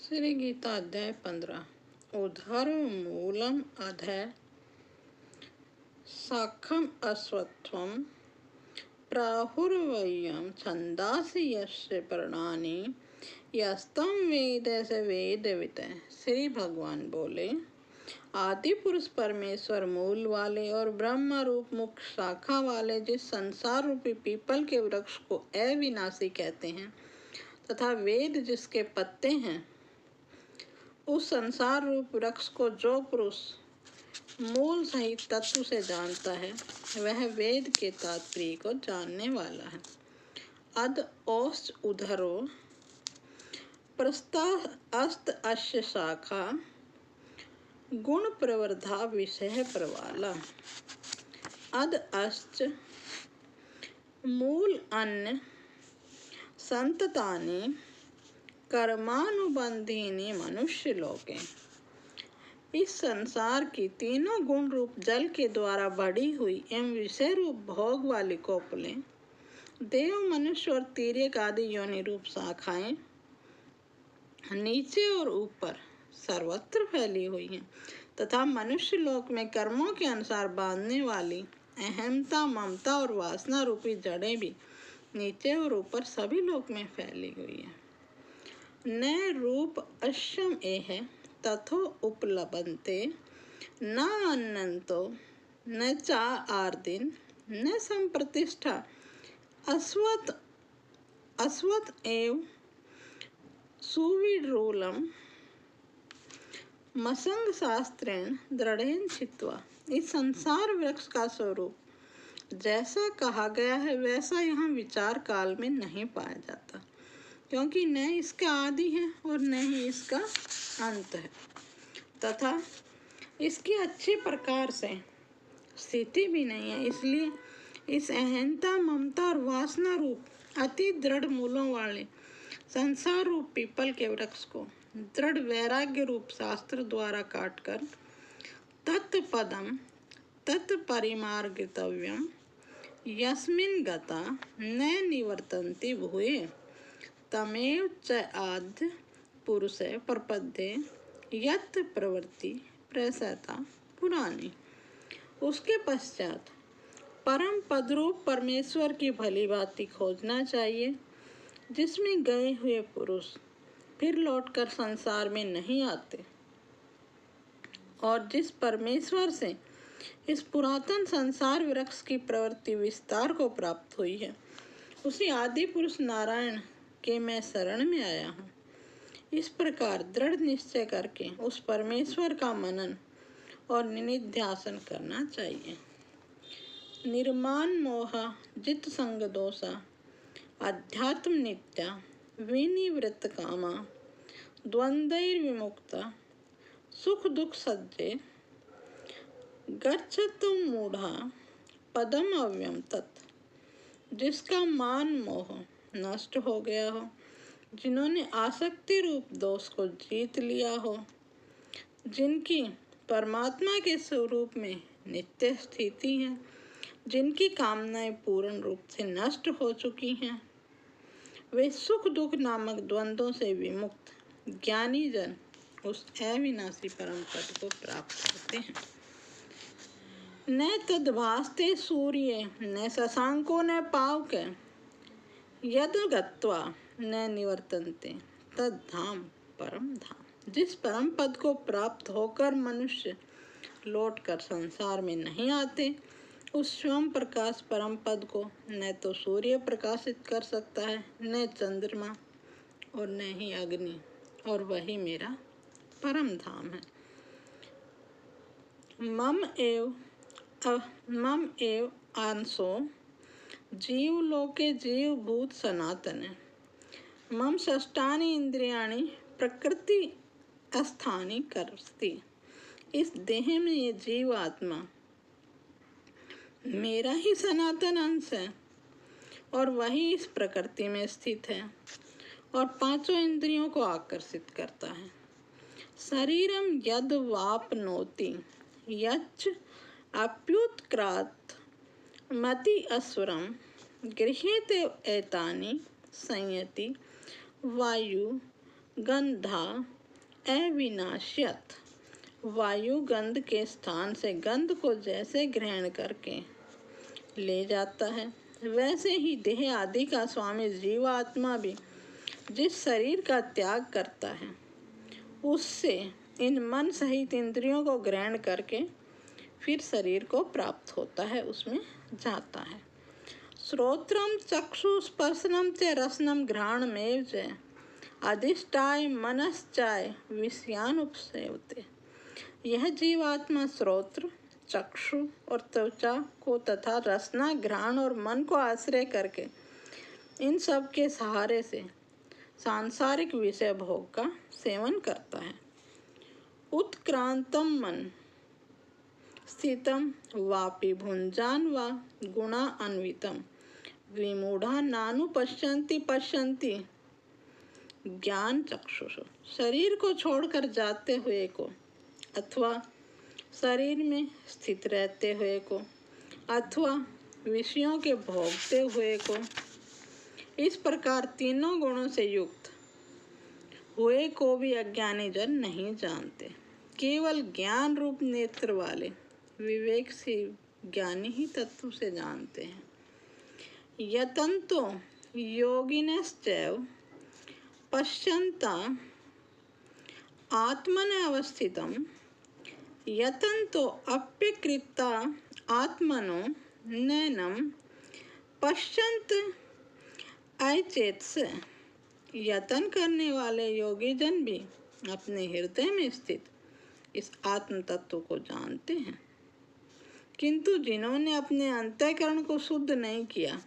श्री गीता अध्याय 15 उद्धर्वमूलम अधः साखम अश्वत्थम प्राहुर्वय्यम छंदासि यस्य पर्णानि यस्तम वेद स वेदवित्। श्री भगवान बोले, आदि पुरुष परमेश्वर मूल वाले और ब्रह्म रूप मुख्य शाखा वाले जिस संसार रूपी पीपल के वृक्ष को अविनाशी कहते हैं तथा वेद जिसके पत्ते हैं, उस संसार रूप वृक्ष को जो पुरुष मूल सहित तत्व से जानता है वह वेद के तात्पर्य को जानने वाला है। अद औश्च उधरो प्रस्ता अस्त अश्य शाखा गुण प्रवर्धा विषय प्रवाला। अद अश्च मूल अन्य संततानि कर्मानुबंधीनि मनुष्य लोके। इस संसार की तीनों गुण रूप जल के द्वारा बढ़ी हुई एवं विषय रूप भोग वाली कोपलें, देव मनुष्य और तीर्यक आदि योनि रूप शाखाएं नीचे और ऊपर सर्वत्र फैली हुई हैं तथा मनुष्य लोक में कर्मों के अनुसार बांधने वाली अहमता, ममता और वासना रूपी जड़ें भी नीचे और ऊपर सभी लोक में फैली हुई हैं। न रूप अश्यम एह तथो उपलभन्ते न अन्नन्तो न चा आर्दिन न संप्रतिष्ठा अस्वत एव सुविड्रूलम मसंग शास्त्रेण दृढ़ेन छित्वा। इस संसार वृक्ष का स्वरूप जैसा कहा गया है वैसा यहाँ विचार काल में नहीं पाया जाता, क्योंकि न इसका आदि है और न ही इसका अंत है तथा इसकी अच्छी प्रकार से स्थिति भी नहीं है। इसलिए इस अहंता, ममता और वासना रूप अति दृढ़ मूलों वाले संसार रूप पीपल के वृक्ष को दृढ़ वैराग्य रूप शास्त्र द्वारा काटकर तत्पदम तत्परिमार्गितव्यम यस्मिन् गता न निवर्तन्ति भूये तमेव च आद्य पुरुषे प्रपद्ये यत् प्रवृत्ति प्रसता पुरानी। उसके पश्चात परम पदरूप परमेश्वर की भली भांति खोजना चाहिए, जिसमें गए हुए पुरुष फिर लौटकर संसार में नहीं आते और जिस परमेश्वर से इस पुरातन संसार वृक्ष की प्रवृत्ति विस्तार को प्राप्त हुई है, उसी आदि पुरुष नारायण के मैं शरण में आया हूँ। इस प्रकार दृढ़ निश्चय करके उस परमेश्वर का मनन और निधिध्यासन करना चाहिए। निर्माण मोह जित संग दोषा अध्यात्म नित्या विनिवृत्त कामा द्वंद्वैर विमुक्ता सुख दुख सज्जे गच्छतु मूढ़ा पदम अव्यम तत्। जिसका मान मोह नष्ट हो गया हो, जिन्होंने आसक्ति रूप दोष को जीत लिया हो, जिनकी परमात्मा के स्वरूप में नित्य स्थिति है, जिनकी कामनाएं पूर्ण रूप से नष्ट हो चुकी हैं, वे सुख दुख नामक द्वंद्वों से विमुक्त ज्ञानी जन उस अविनाशी परम पद को प्राप्त करते हैं। न तद्भासते सूर्ये न शशांको न पावक यद गत्वा न निवर्तन्ते तद्धाम परम धाम। जिस परम पद को प्राप्त होकर मनुष्य लौटकर संसार में नहीं आते, उस स्वयं प्रकाश परम पद को न तो सूर्य प्रकाशित कर सकता है, न चंद्रमा और न ही अग्नि, और वही मेरा परम धाम है। मम एव अंशो जीव लोके जीव भूत सनातन। मम षष्ठानि इंद्रियाणि प्रकृति अस्थानि करस्ति। इस देह में ये जीव आत्मा मेरा ही सनातन अंश है और वही इस प्रकृति में स्थित है और पांचों इंद्रियों को आकर्षित करता है। शरीरम यद वापनोति यच्च अप्युत्क्रांत मति अस्वरम गृहीते एतानि संयति वायु गंधा अविनाश्यत, वायु गंध के स्थान से गंध को जैसे ग्रहण करके ले जाता है, वैसे ही देह आदि का स्वामी जीवात्मा भी जिस शरीर का त्याग करता है उससे इन मन सहित इंद्रियों को ग्रहण करके फिर शरीर को प्राप्त होता है, उसमें जाता है। श्रोत्रम चक्षु स्पर्शनम च रसनम घ्राणमेव च अधिष्ठाय मनश्चाय विषयानुपसेवते। यह जीवात्मा श्रोत्र, चक्षु और त्वचा को तथा रसना, घ्राण और मन को आश्रय करके इन सब के सहारे से सांसारिक विषय भोग का सेवन करता है। उत्क्रांतम मन स्थितम वापि भुंजान वा गुणा अन्वितम विमूढ़ा नानु पश्यन्ति पश्यन्ति ज्ञान चक्षुषु। शरीर को छोड़कर जाते हुए को अथवा शरीर में स्थित रहते हुए को अथवा विषयों के भोगते हुए को, इस प्रकार तीनों गुणों से युक्त हुए को भी अज्ञानी जन नहीं जानते। केवल ज्ञान रूप नेत्र वाले विवेक से ज्ञानी ही तत्व से जानते हैं। यतन्तो योगिनश्चैव पश्यन्ता आत्मने अवस्थितं यतन्तो अप्यकृता आत्मनो नैनं पश्यन्त अचेतस। यतन करने वाले योगी जन भी अपने हृदय में स्थित इस आत्म तत्व को जानते हैं, किंतु जिन्होंने अपने अंतःकरण को शुद्ध नहीं किया,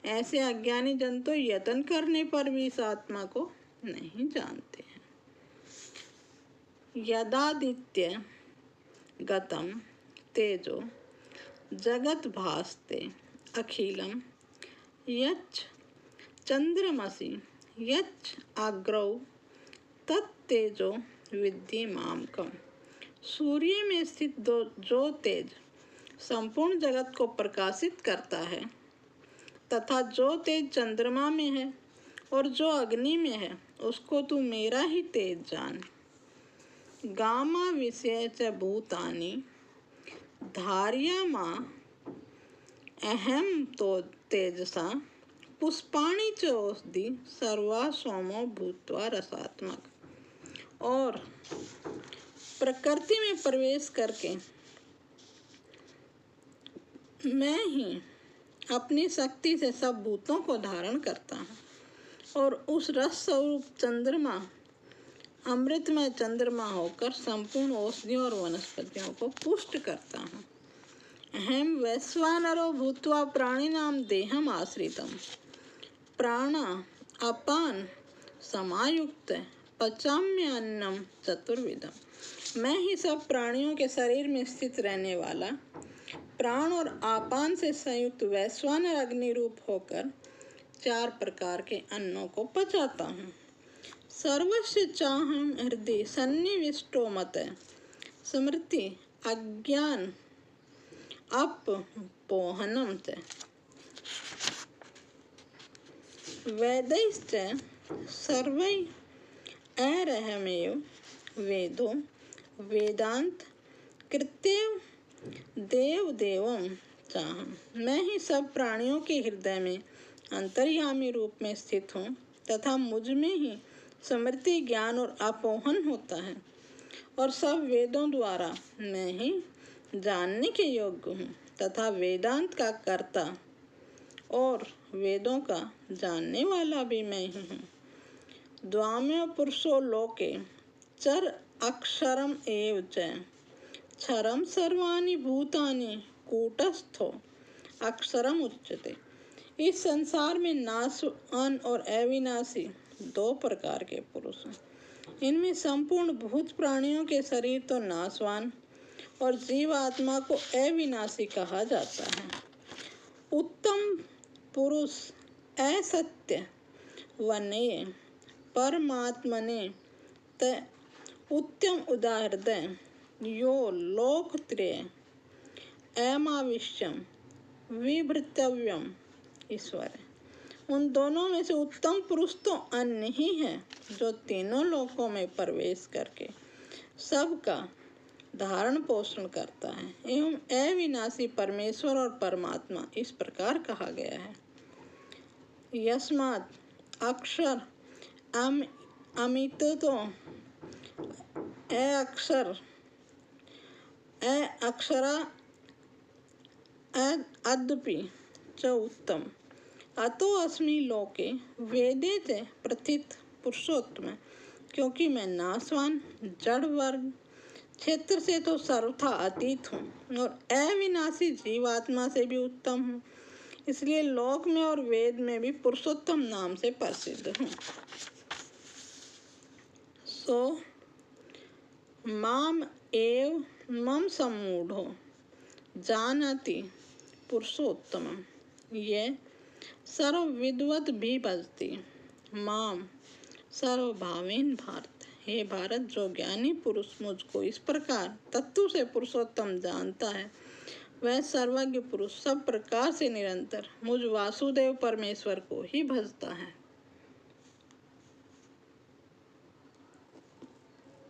ऐसे अज्ञानी जन तो यतन करने पर भी इस आत्मा को नहीं जानते हैं। यदादित्य गतम तेजो जगत भासते अखिलम यच्च चंद्रमसि यच्च आग्रौ तत्तेजो विद्धि मामकम। सूर्य में स्थित जो तेज संपूर्ण जगत को प्रकाशित करता है तथा जो तेज चंद्रमा में है और जो अग्नि में है, उसको तू मेरा ही तेज जान। गामा विषय च भूतानि धार्यमा अहम तो तेजसा पुष्पाणि च औषधि सर्वा सोमो भूत्वा रसात्मक। और प्रकृति में प्रवेश करके मैं ही अपनी शक्ति से सब भूतों को धारण करता हूँ और उस रस स्वरूप चंद्रमा अमृतमय चंद्रमा होकर संपूर्ण औषधियों और वनस्पतियों को पुष्ट करता हूँ। अहम वैश्वानरो भूत्वा प्राणिनाम देहम आश्रितम प्राण अपान समायुक्त पचाम्य अन्नम चतुर्विधम। मैं ही सब प्राणियों के शरीर में स्थित रहने वाला प्राण और आपान से संयुक्त वैश्वानर अग्नि रूप होकर 4 प्रकार के अन्नों को पचाता हूँ। सर्वस्य चाहम हृदय सन्निविष्टो मत स्मृति अज्ञान अपपोहनम च वेदैश्च सर्वै अरहमेव वेदो वेदांत कृत्येव देव देवम चाहम। मैं ही सब प्राणियों के हृदय में अंतर्यामी रूप में स्थित हूँ तथा मुझ में ही स्मृति ज्ञान और अपोहन होता है और सब वेदों द्वारा मैं ही जानने के योग्य हूँ तथा वेदांत का कर्ता और वेदों का जानने वाला भी मैं ही हूँ। द्वाम्यो पुरुषो लोके चर अक्षरम एव च क्षरम सर्वाणि भूतानि कूटस्थो अक्षरम उच्यते। इस संसार में नाशवान और अविनाशी 2 प्रकार के पुरुष हैं। इनमें संपूर्ण भूत प्राणियों के शरीर तो नाशवान और जीव आत्मा को अविनाशी कहा जाता है। उत्तम पुरुष असत्य वन्य परमात्मने त उत्तम उदाहृदय यो लोकत्रय अमाविश्यम विभृतव्यम ईश्वर। उन दोनों में से उत्तम पुरुष तो अन्य ही है, जो तीनों लोकों में प्रवेश करके सबका धारण पोषण करता है एवं अविनाशी परमेश्वर और परमात्मा इस प्रकार कहा गया है। यस्मात् अक्षर अमितो अक्षरा अद्यपि च उत्तम अतो अस्मि लोके वेदे च प्रथित पुरुषोत्तम, क्योंकि मैं नाशवान जड़ वर्ग क्षेत्र से तो सर्वथा अतीत हूँ और अविनाशी जीवात्मा से भी उत्तम हूँ, इसलिए लोक में और वेद में भी पुरुषोत्तम नाम से प्रसिद्ध हूँ। सो माम एव मम सम्मूढ़ो जानति पुरुषोत्तमम्, ये सर्वविद्वत् भी भजती माम सर्वभावेन भारत। हे भारत, जो ज्ञानी पुरुष मुझको इस प्रकार तत्व से पुरुषोत्तम जानता है, वह सर्वज्ञ पुरुष सब प्रकार से निरंतर मुझ वासुदेव परमेश्वर को ही भजता है।